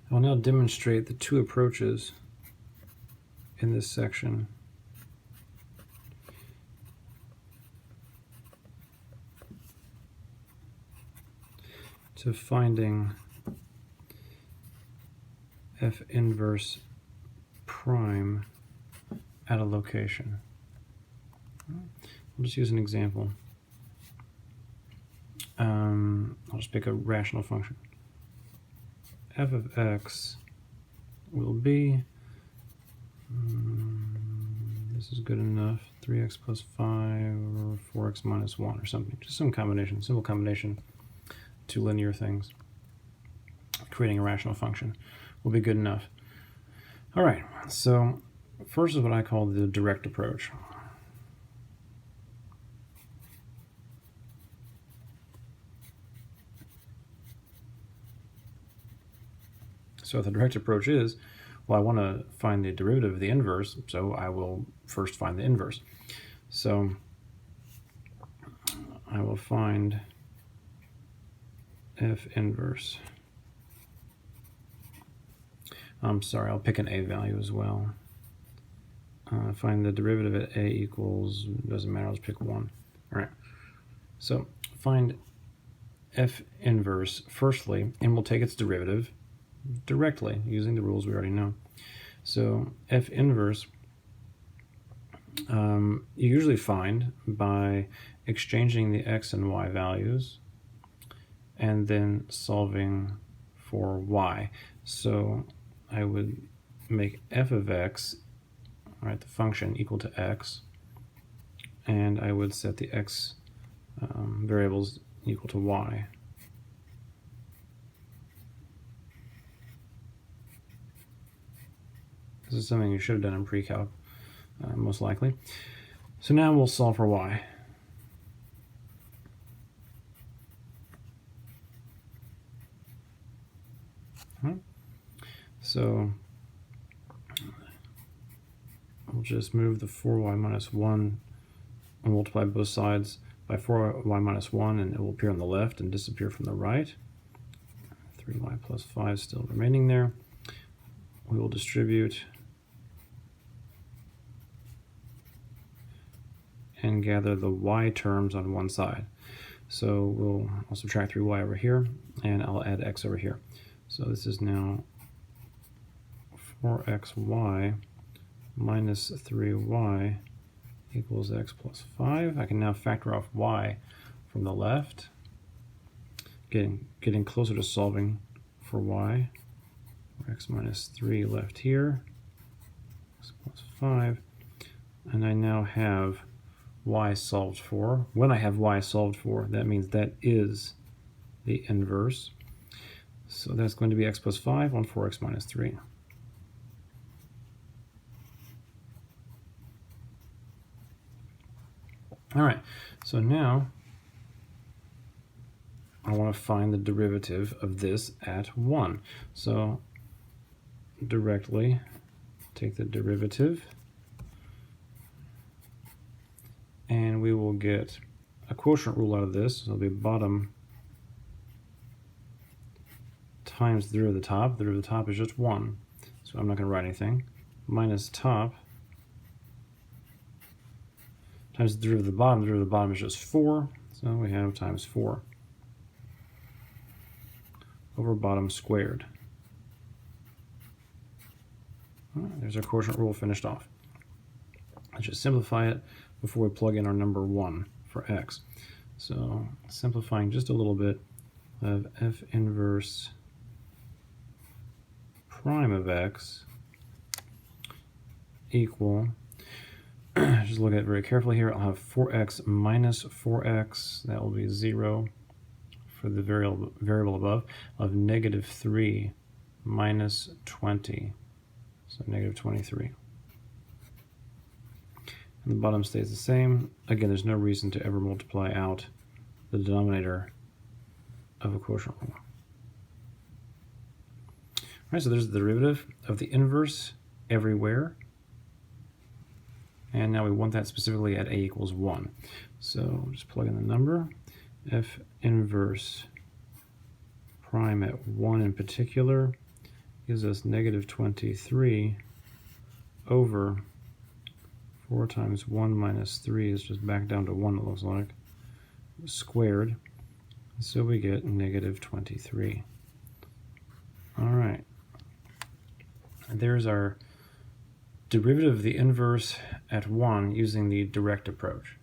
I will now demonstrate the two approaches in this section. To finding f inverse prime at a location. I'll just use an example. I'll just pick a rational function. F of x will be, this is good enough, 3x plus 5 or 4x minus 1 or something. Just some combination, simple combination, two linear things. Creating a rational function will be good enough. All right, so first is what I call the direct approach. So the direct approach is, well, I want to find the derivative of the inverse, so I will first find the inverse. So I will find f inverse. I'm sorry, I'll pick an a value as well. Find the derivative at a equals, doesn't matter, I'll just pick 1. All right, so find f inverse firstly, and we'll take its derivative directly using the rules we already know. So f inverse you usually find by exchanging the x and y values and then solving for y. So I would make f of x, right, the function, equal to x, and I would set the x variables equal to y. This is something you should have done in pre-calc, most likely. So now we'll solve for y. So we'll just move the 4y minus 1 and multiply both sides by 4y minus 1, and it will appear on the left and disappear from the right. 3y plus 5 still remaining there. We will distribute and gather the y terms on one side. So I'll subtract 3y over here, and I'll add x over here. So this is now 4xy minus 3y equals x plus 5. I can now factor off y from the left, getting closer to solving for y. X minus 3 left here, x plus 5, and I now have y solved for. When I have y solved for, that means that is the inverse. So that's going to be x plus 5 on 4x minus 3. All right, so now I want to find the derivative of this at 1. So directly take the derivative, and we will get a quotient rule out of this. So it'll be bottom times the derivative of the top. The derivative of the top is just 1, so I'm not going to write anything. Minus top times the derivative of the bottom. The derivative of the bottom is just 4, so we have times 4 over bottom squared. All right, there's our quotient rule finished off. Let's just simplify it before we plug in our number 1 for x. So simplifying just a little bit of f inverse prime of x equal, just look at it very carefully here, I'll have 4x minus 4x, that will be 0 for the variable above, of negative 3 minus 20, so negative 23. And the bottom stays the same. Again, there's no reason to ever multiply out the denominator of a quotient rule. All right, so there's the derivative of the inverse everywhere. And now we want that specifically at a equals 1. So just plug in the number. F inverse prime at 1 in particular gives us negative 23 over 4 times 1 minus 3 is just back down to 1, it looks like, squared. So we get negative 23. All right. There's our derivative of the inverse at 1 using the direct approach.